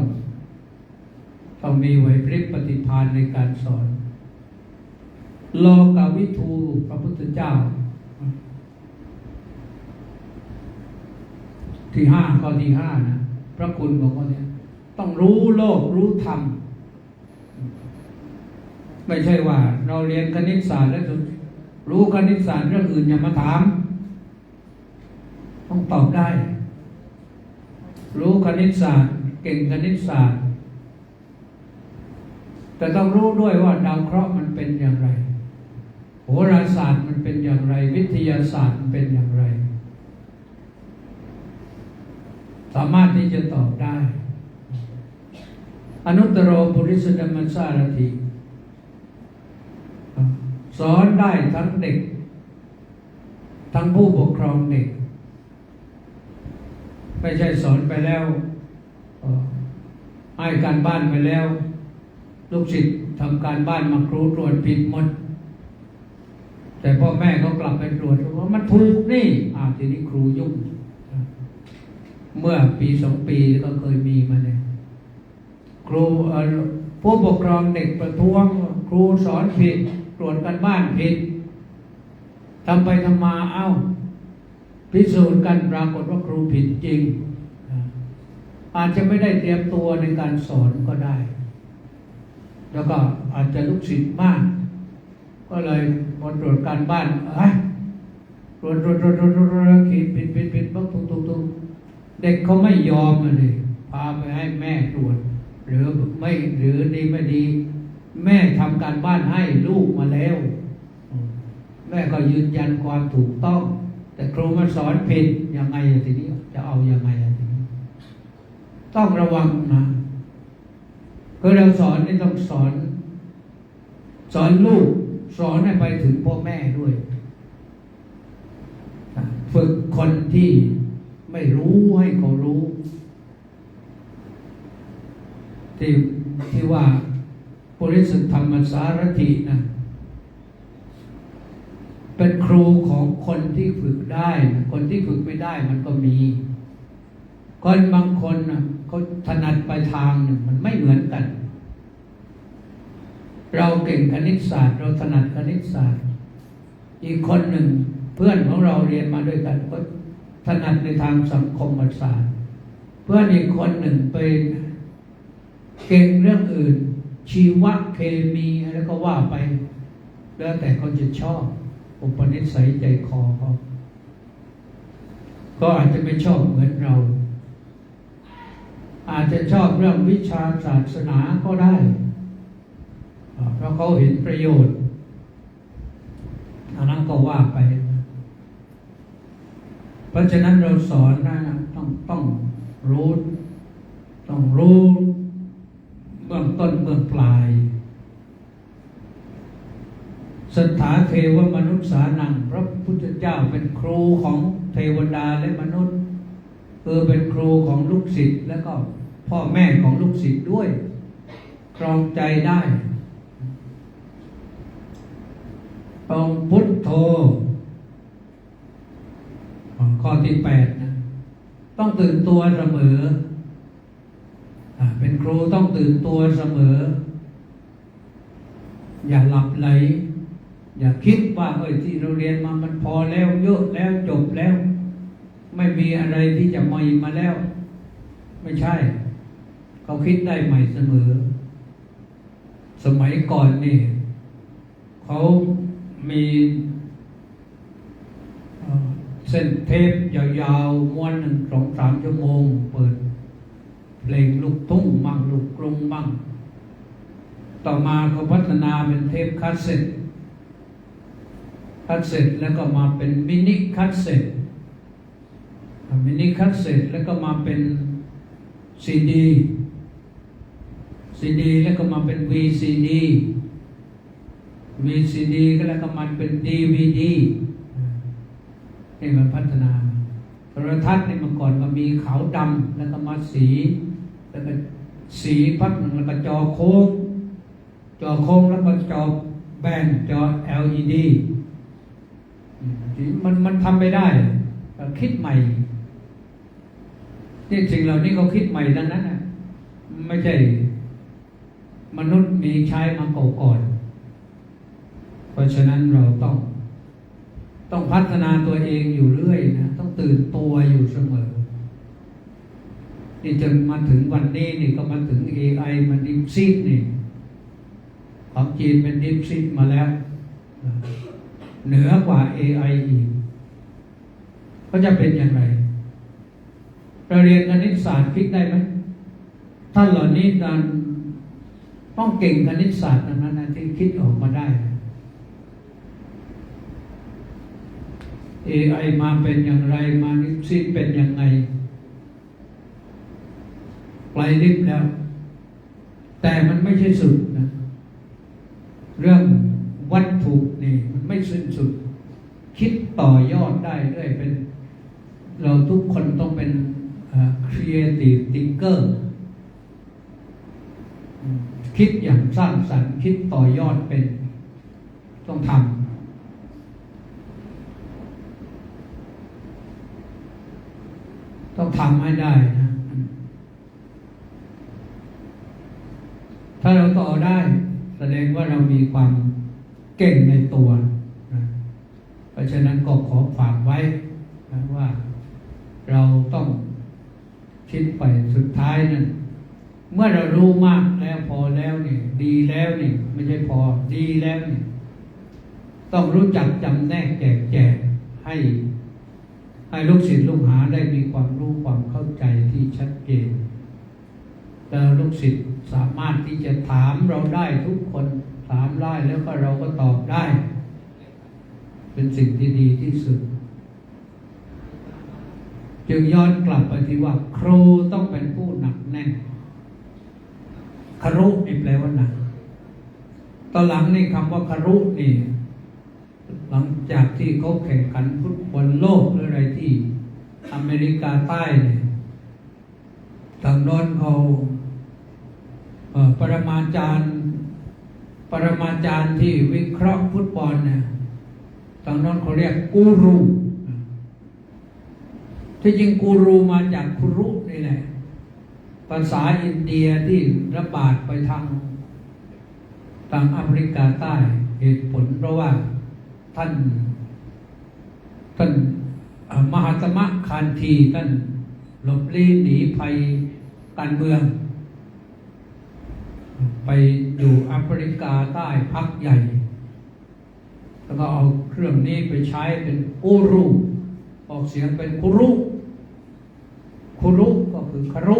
องมีไหวพริบปฏิภาณในการสอนโลกวิทูพระพุทธเจ้าที่5ข้อที่5นะพระคุณของเขาเนี่ยต้องรู้โลกรู้ธรรมไม่ใช่ว่าเราเรียนคณิตศาสตร์แล้วรู้คณิตศาสตร์เรื่องอื่นอย่ามาถามต้องตอบได้รู้คณิตศาสตร์เก่งคณิตศาสตร์แต่ต้องรู้ด้วยว่าดาวเคราะห์มันเป็นอย่างไร โหราศาสตร์มันเป็นอย่างไรวิทยาศาสตร์มันเป็นอย่างไรสามารถที่จะตอบได้อนุตตรปุริสธัมมัสสารถิสอนได้ทั้งเด็กทั้งผู้ปกครองเด็กไม่ใช่สอนไปแล้วให้การบ้านไปแล้วลูกศิษย์ทำการบ้านมาครูตรวจผิดหมดแต่พ่อแม่เขากลับไปตรวจว่ามันถูกนี่ทีนี้ครูยุ่งเมื่อปี2 ปีก็เคยมีมาเนี่ยครูผู้ปกครองเด็กประท้วงครูสอนผิดตรวจการบ้านผิดทำไปทำมาพิสูจน์กันปรากฏว่าครูผิดจริงอาจจะไม่ได้เตรียมตัวในการสอนก็ได้แล้วก็อาจจะลูกศิษย์มากก็เลยพอตรวจการบ้านตรวจขีดผิดปุ๊บถูกเด็กเขาไม่ยอมเลยพาไปให้แม่ตรวจหรือดีไม่ดีแม่ทำการบ้านให้ลูกมาแล้วแม่ก็ยืนยันความถูกต้องแต่ครูมาสอนผิดยังไงทีนี้จะเอายังไงทีนี้ต้องระวังนะคือเราสอนนี่ต้องสอนลูกสอนให้ไปถึงพ่อแม่ด้วยฝึกคนที่ไม่รู้ให้เขารู้ที่ว่าปุริสธรรมสารถินะเป็นครูของคนที่ฝึกได้คนที่ฝึกไม่ได้มันก็มีคนบางคนเขาถนัดไปทางหนึ่งมันไม่เหมือนกันเราเก่งคณิตศาสตร์เราถนัดคณิตศาสตร์อีกคนหนึ่งเพื่อนของเราเรียนมาด้วยกันก็ถนัดในทางสังคมศาสตร์เพื่อนอีกคนหนึ่งไปเก่งเรื่องอื่นชีวเคมีอะไรก็ว่าไปแล้วแต่เขาจะชอบอุปนิสัยใจคอเขาก็อาจจะไม่ชอบเหมือนเราอาจจะชอบเรื่องวิชาศาสนาก็ได้เพราะเขาเห็นประโยชน์อันนั้นก็ว่าไปเพราะฉะนั้นเราสอนนะต้องรู้เบื้องต้นเบื้องปลายสัทธาเทวมนุษย์สานังพระพุทธเจ้าเป็นครูของเทวดาและมนุษย์เป็นครูของลูกศิษย์แล้วก็พ่อแม่ของลูกศิษย์ด้วยครองใจได้องพุทโธข้อที่8นะต้องตื่นตัวเสมอเป็นครูต้องตื่นตัวเสมออย่าหลับไหลอย่าคิดว่าที่เราเรียนมามันพอแล้วเยอะแล้วจบแล้วไม่มีอะไรที่จะใหม่มาแล้วไม่ใช่เขาคิดได้ใหม่เสมอสมัยก่อนนี่เขามีเส้นเทปยาวๆม้วนหนึ่ง2-3 ชั่วโมงเปิดเพลงลูกทุ่งมั่งลูกกรุงมั่งต่อมาเขาพัฒนาเป็นเทปคาสเซ็ตแล้วก็มาเป็นมินิคาสเซ็ตแล้วก็มาเป็นซีดีแล้วก็มาเป็น VCD ก็แล้วก็มันเป็น DVD นี่มันพัฒนาโทรทัศน์ในเมื่อก่อนก็มีขาวดำแล้วก็มาสีแล้วก็สีพัดหนึ่งแล้วก็จอโค้งแล้วก็จอแบนจอ LED มันทำไม่ได้คิดใหม่ที่สิ่งเหล่านี้เขาคิดใหม่ดังนั้นนะไม่ใช่มนุษย์มีใช้มาก่อนเพราะฉะนั้นเราต้องพัฒนาตัวเองอยู่เรื่อยนะต้องตื่นตัวอยู่เสมอนี่จนมาถึงวันนี้นี่ก็มาถึง AI มันดิฟซีดนี่ของจีนเป็นดิฟซีดมาแล้วเหนือกว่า AI อีกก็จะเป็นอย่างไรเราเรียนคณิตศาสตร์คิดได้ไหมท่านเหล่านี้ต้องเก่งคณิตศาสตร์นั้นที่คิดออกมาได้ AI มาเป็นอย่างไรมานิปซีเป็นยังไงไกลลิบแล้วแต่มันไม่ใช่สุดนะเรื่องวัตถุนี่มันไม่สิ้นสุดคิดต่อยอดได้เรื่อยเป็นเราทุกคนต้องเป็นcreative thinker คิดอย่างสร้างสรรค์คิดต่อยอดเป็นต้องทำให้ได้นะถ้าเราต่อได้แสดงว่าเรามีความเก่งในตัวนะเพราะฉะนั้นก็ขอฝากไว้นะว่าเราต้องคิดไปสุดท้ายนั้นเมื่อเรารู้มากแล้วพอแล้วนี่ดีแล้วนี่ไม่ใช่พอดีแล้วนี่ต้องรู้จักจำแนกแจกแจงให้ลูกศิษย์ลูกหาได้มีความรู้ความเข้าใจที่ชัดเจนแล้วลูกศิษย์สามารถที่จะถามเราได้ทุกคนถามได้แล้วก็เราก็ตอบได้เป็นสิ่งที่ดีที่สุดจึงย้อนกลับไปที่ว่าครูต้องเป็นผู้หนักแน่นครุนี่แปลว่าหนักตอนหลังนี่คำว่าครุนี่หลังจากที่เขาแข่งขันฟุตบอลโลกหรืออะไรที่อเมริกาใต้เนี่ยทางโน้นเขาปรมาจารย์ที่วิเคราะห์ฟุตบอลเนี่ยทางโน้นเขาเรียกกูรูที่จริงกูรูมาจากคุรุนี่แหละภาษาอินเดียที่ระบาดไปทางแอฟริกาใต้เหตุผลเพราะว่าท่านมหาตมะคานธีท่านหลบลี้หนีภัยการเมืองไปอยู่แอฟริกาใต้พักใหญ่แล้วก็เอาเครื่องนี้ไปใช้เป็นกูรูออกเสียงเป็นคุรุก็คือครุ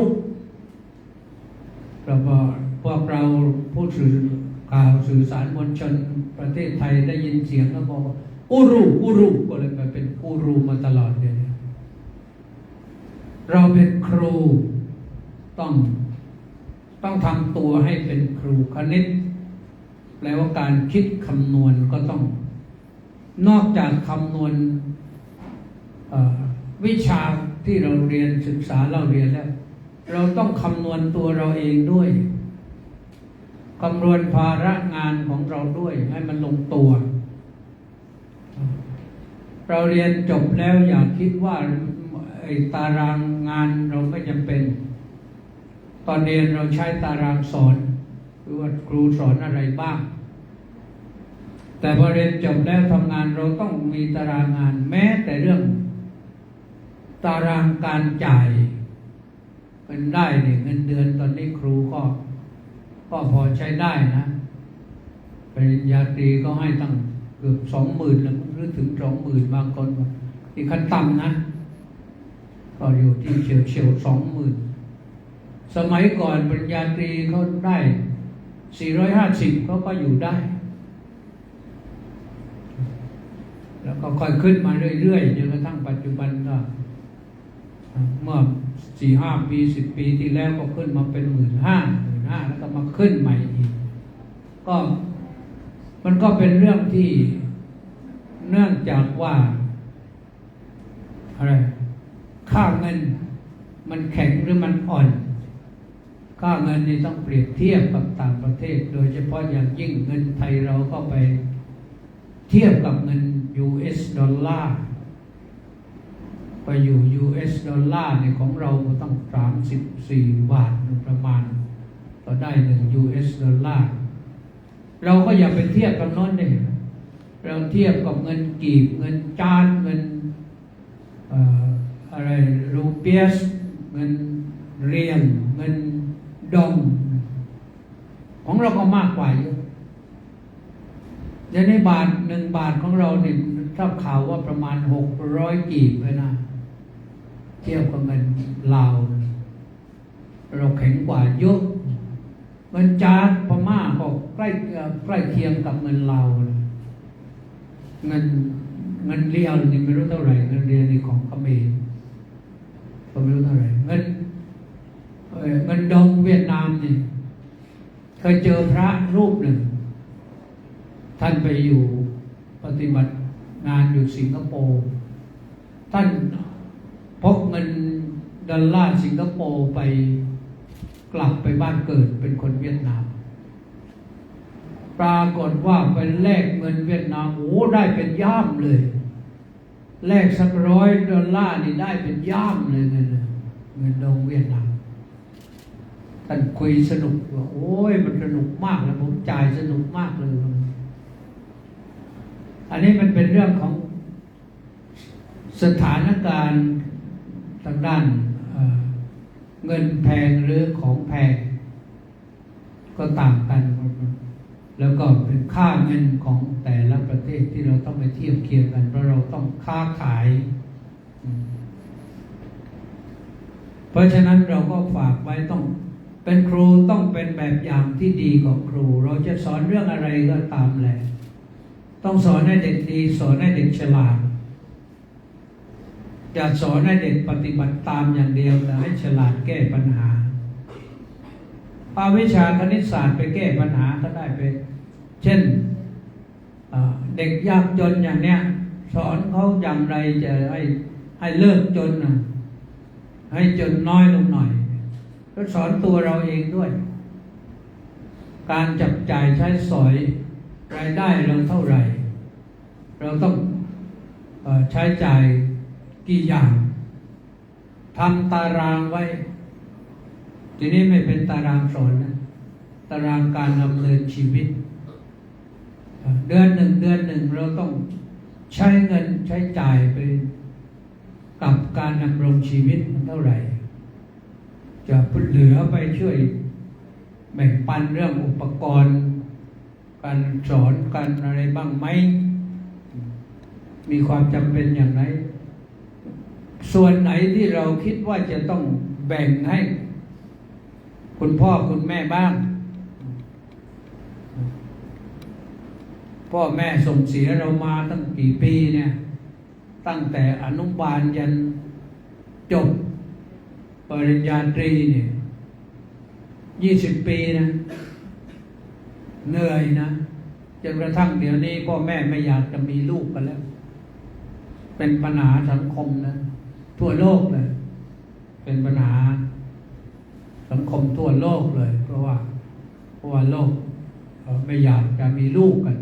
แล้วก็พวกเราผู้สื่อข่าวสื่อสารมวลชนประเทศไทยได้ยินเสียงแล้วบอกกูรูก็เลยมาเป็นกูรูมาตลอดเลยเราเป็นครูต้องทำตัวให้เป็นครูคณิตแปลว่าการคิดคำนวณก็ต้องนอกจากคำนวณวิชาที่เราเรียนศึกษาเราเรียนแล้วเราต้องคำนวณตัวเราเองด้วยคำนวณภาระงานของเราด้วยให้มันลงตัวเราเรียนจบแล้วอย่าคิดว่าไอ้ตารางงานเราไม่จำเป็นตอนเรียนเราใช้ตารางสอนหรือว่าครูสอนอะไรบ้างแต่พอเรียนจบแล้วทำงานเราต้องมีตารางงานแม้แต่เรื่องตารางการจ่ายเงินได้เนี่ยเงินเดือนตอนนี้ครูก็พอใช้ได้นะปริญญาตรีก็ให้ตั้งเกือบ 20,000 แล้วหรือถึง 20,000 บางคนที่ขั้นต่ำนะก็อยู่ที่เฉียว 20,000 สมัยก่อนปริญญาตรีเขาได้450เขาก็อยู่ได้แล้วก็ค่อยขึ้นมาเรื่อยๆจนกระทั่งปัจจุบันก็เมื่อ 4-5 ปี 10 ปีที่แล้วก็ขึ้นมาเป็น 15,000 แล้วก็มาขึ้นใหม่อีกก็มันก็เป็นเรื่องที่เนื่องจากว่าอะไรค่าเงินมันแข็งหรือมันอ่อนค่าเงินนี่ต้องเปรียบเทียบกับต่างประเทศโดยเฉพาะอย่างยิ่งเงินไทยเราก็ไปเทียบกับเงิน US ดอลลาร์ไปอยู่ US ดอลลาร์ในของเราก็ต้อง34 บาทประมาณต่อได้1 US ดอลลาร์เราก็อย่าไปเทียบกับโน้นเลยเราเทียบกับเงินกีบเงินจานเงินอะไรรูเปียสเงินเรียนเงินดองของเราก็มากกว่าเยอะอย่างใน1 บาทของเราเนี่ยทราบข่าวว่าประมาณ600 กีบเลยนะเทียบกับเงินลาวเราแข็งกว่าเยอะเงินจาร์พม่าก็ใกล้เคียงกับเงินลาวเงิน เงินเรียวนี่ไม่รู้เท่าไหร่เงินเรียนนี่ของเขมรก็ไม่รู้เท่าไหร่เงินดงเวียดนามนี่เคยเจอพระรูปหนึ่งท่านไปอยู่ปฏิบัติงานอยู่สิงคโปร์ท่านพกเงินดอลลาร์สิงคโปร์ไปกลับไปบ้านเกิดเป็นคนเวียดนามปรากฏว่าไปแลกเงินเวียดนามโอ้ได้เป็นย่ามเลยแลกสัก$100นี่ได้เป็นย่ามเลยเงินดงเวียดนามท่านคุยสนุกว่าโอ้ยมันสนุกมากแล้วผมจ่ายสนุกมากเลยอันนี้มันเป็นเรื่องของสถานการณ์ทางด้านเงินแพงหรือของแพงก็ต่างกันแล้วก็เป็นค่าเงินของแต่ละประเทศที่เราต้องไปเทียบเคียงกันเพราะเราต้องค้าขายเพราะฉะนั้นเราก็ฝากไว้ต้องเป็นครูต้องเป็นแบบอย่างที่ดีของครูเราจะสอนเรื่องอะไรก็ตามแหละต้องสอนให้เด็กดีสอนให้เด็กฉลาดอย่าสอนให้เด็กปฏิบัติตามอย่างเดียวแต่ให้ฉลาดแก้ปัญหาเอาวิชาคณิตศาสตร์ไปแก้ปัญหาก็ได้ไปเช่นเด็กยากจนอย่างเนี้ยสอนเขาอย่างไรจะให้เลิกจนให้จนน้อยลงหน่อยก็สอนตัวเราเองด้วยการจับจ่ายใช้สอยรายได้เราเท่าไหร่เราต้องใช้จ่ายกี่อย่างทำตารางไว้ทีนี้ไม่เป็นตารางสอนนะตารางการดำเนินชีวิตเดือนหนึ่งเราต้องใช้เงินใช้จ่ายไปกับการดำรงชีวิตมันเท่าไหร่จะเหลือไปช่วยแบ่งปันเรื่องอุปกรณ์การสอนการอะไรบ้างไหมมีความจำเป็นอย่างไรส่วนไหนที่เราคิดว่าจะต้องแบ่งให้คุณพ่อคุณแม่บ้างพ่อแม่ส่งเสียเรามาตั้งกี่ปีเนี่ยตั้งแต่อนุบาลยันจบปริญญาตรีเนี่ย20 ปีนะเหนื่อยนะจนกระทั่งเดี๋ยวนี้พ่อแม่ไม่อยากจะมีลูกกันแล้วเป็นปัญหาสังคมนะทั่วโลกเลยเป็นปัญหาสังคมทั่วโลกเลยเพราะว่าโลกไม่อยากจะมีลูกกัน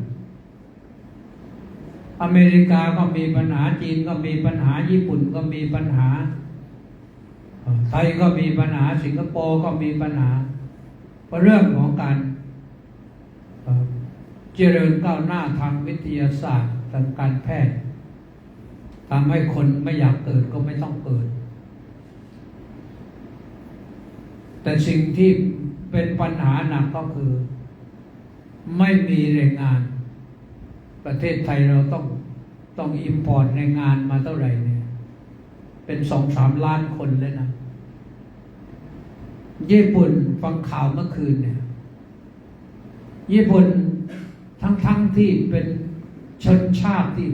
อเมริกาก็มีปัญหาจีนก็มีปัญหาญี่ปุ่นก็มีปัญหาไทยก็มีปัญหาสิงคโปร์ก็มีปัญหาเพราะเรื่องของการเจริญก้าวหน้าทางวิทยาศาสตร์ทางการแพทย์ทำให้คนไม่อยากเกิดก็ไม่ต้องเกิดแต่สิ่งที่เป็นปัญหาหนักก็คือไม่มีแรงงานประเทศไทยเราต้องอิมพอร์ตแรงงานมาเท่าไหร่เนี่ยเป็น 2-3 ล้านคนเลยนะญี่ปุ่นฟังข่าวเมื่อคืนเนี่ยญี่ปุ่นทั้งที่เป็นชนชาติที่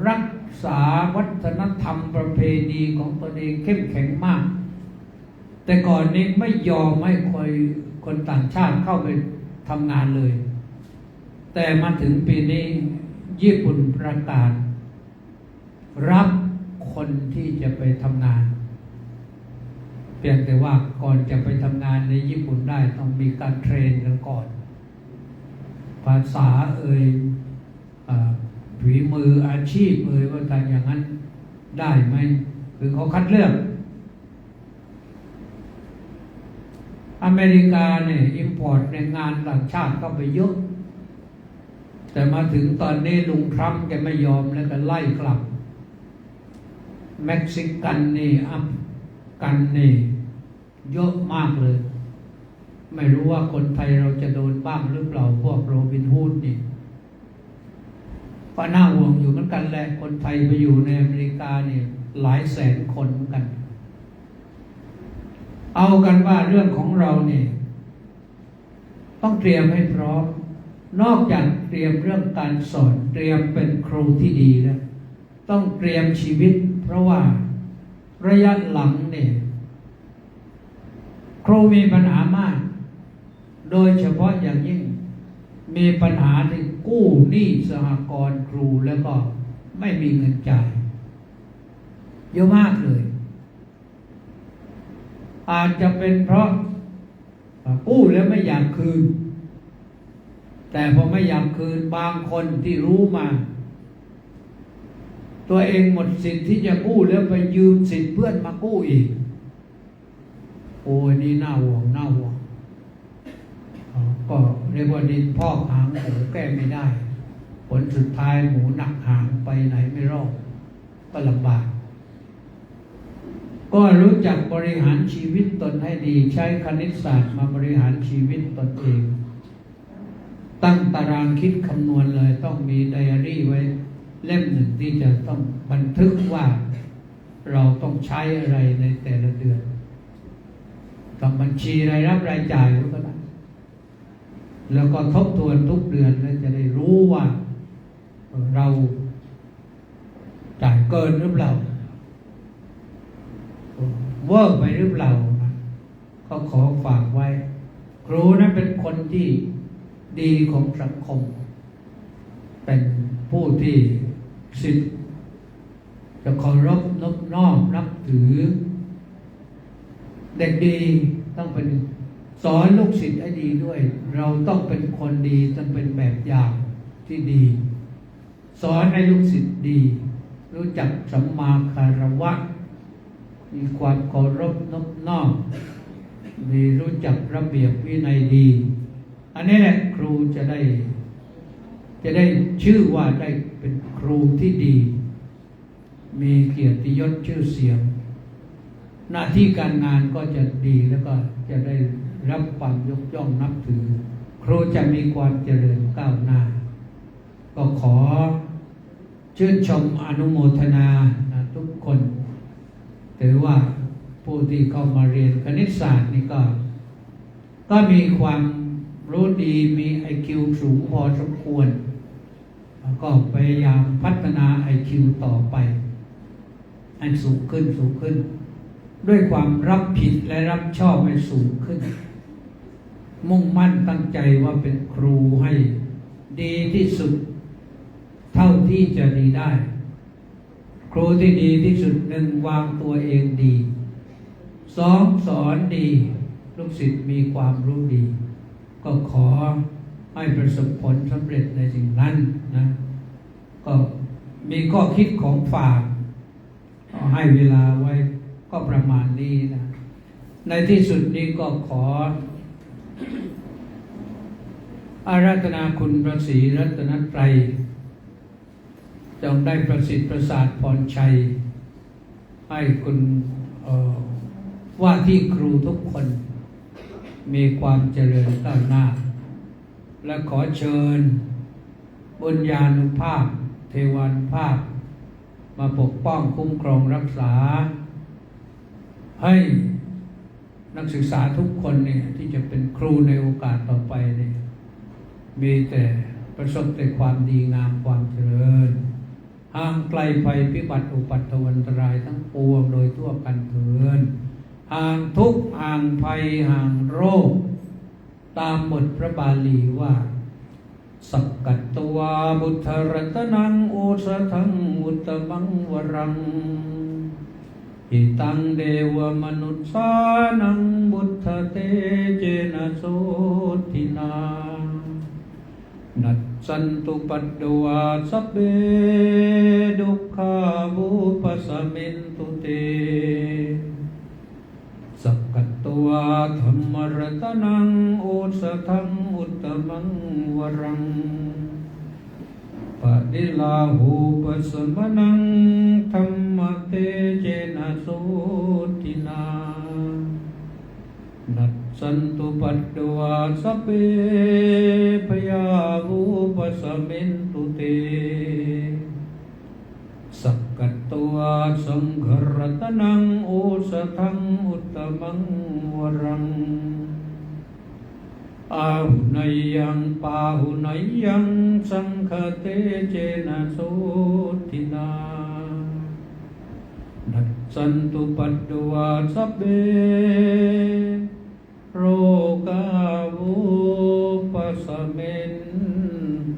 รักษาวัฒนธรรมประเพณีของตนเองเข้มแข็งมากแต่ก่อนนี้ไม่ยอมให้คนต่างชาติเข้าไปทำงานเลยแต่มาถึงปีนี้ญี่ปุ่นประกาศรับคนที่จะไปทำงานเพียงแต่ว่าก่อนจะไปทำงานในญี่ปุ่นได้ต้องมีการเทรนกันก่อนภาษาฝีมืออาชีพว่าการอย่างนั้นได้ไหมคือเขาคัดเลือกอเมริกาเนี่ยอิมพอร์ตแรงงานต่างชาติก็ไปเยอะแต่มาถึงตอนนี้ลุงทรัมป์แกไม่ยอมแล้วก็ไล่กลับเม็กซิกันนี่อัฟกันนี่เยอะมากเลยไม่รู้ว่าคนไทยเราจะโดนบ้างหรือเปล่าพวกโรบินฮูดนี่ก็น่าห่วงอยู่เหมือนกันแหละคนไทยไปอยู่ในอเมริกาเนี่ยหลายแสนคนเหมือนกันเอากันว่าเรื่องของเราเนี่ยต้องเตรียมให้พร้อมนอกจากเตรียมเรื่องการสอนเตรียมเป็นครูที่ดีแล้ว ต้องเตรียมชีวิตเพราะว่าระยะหลังเนี่ยครูมีปัญหามากโดยเฉพาะอย่างยิ่งมีปัญหาที่กู้หนี้สหกรณ์ครูแล้วก็ไม่มีเงินจ่ายเยอะมากเลยอาจจะเป็นเพราะกู้แล้วไม่อยากคืนแต่พอไม่อยากคืนบางคนที่รู้มาตัวเองหมดสิทธิ์ที่จะกู้แล้วไปยืมสิทธิ์เพื่อนมากู้อีกโอ้ยนี่น่าห่วงก็เรียกว่าดินพอกหางหมูแก้ไม่ได้ผลสุดท้ายหมูหนักหางไปไหนไม่รอดก็ลำบากก็รู้จักบริหารชีวิตตนให้ดีใช้คณิตศาสตร์มาบริหารชีวิตตนเองตั้งตารางคิดคำนวณเลยต้องมีไดอารี่ไว้เล่มหนึ่งที่จะต้องบันทึกว่าเราต้องใช้อะไรในแต่ละเดือนกับบัญชีรายรับรายจ่ายก็ได้แล้วก็ทบทวนทุกเดือนแล้วจะได้รู้ว่าเราจ่ายเกินหรือเปล่าเวอร์ไปหรือเปล่าก็ขอฝากไว้ครูนั้นเป็นคนที่ดีของสังคมเป็นผู้ที่ศิษย์จะเคารพนอบน้อมนับถือเด็กดีต้องเป็นสอนลูกศิษย์ให้ดีด้วยเราต้องเป็นคนดีต้องเป็นแบบอย่างที่ดีสอนให้ลูกศิษย์ดีรู้จักสัมมาคารวะมีความเคารพนอบน้อมมีรู้จักระเบียบวินัยดีอันนี้แหละครูจะได้ชื่อว่าได้เป็นครูที่ดีมีเกียรติยศชื่อเสียงหน้าที่การงานก็จะดีแล้วก็จะได้รับความยกย่องนับถือครูจะมีความเจริญก้าวหน้าก็ขอชื่นชมอนุโมทนาทุกคนถือว่าผู้ที่เข้ามาเรียนคณิตศาสตร์นี่ก็มีความรู้ดีมี IQ สูงพอสมควรก็พยายามพัฒนา IQ ต่อไปให้สูงขึ้นด้วยความรับผิดและรับชอบให้สูงขึ้นมุ่งมั่นตั้งใจว่าเป็นครูให้ดีที่สุดเท่าที่จะดีได้ครูที่ดีที่สุดหนึ่งวางตัวเองดีสองสอนดีลูกศิษย์มีความรู้ดีก็ขอให้ประสบผลสำเร็จในสิ่งนั้นนะก็มีข้อคิดของฝากให้เวลาไว้ก็ประมาณนี้นะในที่สุดนี้ก็ขออาราธนาคุณพระศรีรัตนตรัยจงได้ประสิทธิ์ประสาทพรชัยให้คุณว่าที่ครูทุกคนมีความเจริญก้าวหน้าและขอเชิญบุญญาณุภาพเทวานุภาพมาปกป้องคุ้มครองรักษาให้นักศึกษาทุกคนเนี่ยที่จะเป็นครูในโอกาสต่อไปเนี่ยมีแต่ประสบแต่ความดีงามความเจริญห่างไกลภัยพิบัติอุปัตตวันตรายทั้งปวงโดยทั่วกันเถิดห่างทุกข์ห่างภัยห่างโรคตามบทพระบาลีว่าสักกัตตวาบุตรรัตนังโอสถังอุตตมังวรังอิตังเดวมนุษสานังบุตรเตเจนะโสทินานัสสันตุปัตตวาสัพเพดุขาบุปสมินตุเตสักกัตตวาธรรมรัตนังโอสถังอุตตมังวรังปะดิลาหูปสมนังธรรมเตเจนะโสทินานัสสันตุปัตตวาสัพเพพยาหูปสมินตุเตสักกัตตวาสังฆรัตนังโอสถังอุตตมังวรังอาหุนยังปาหุนยังสังฆเตเจนะโสทินา นัสสันตุปัตตวาสัพเพโรกาวุปัสสะเมน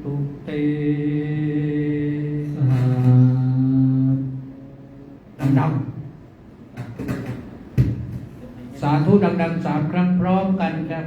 ตุเตดังๆสาธุดังๆ3 ครั้งพร้อมกันครับ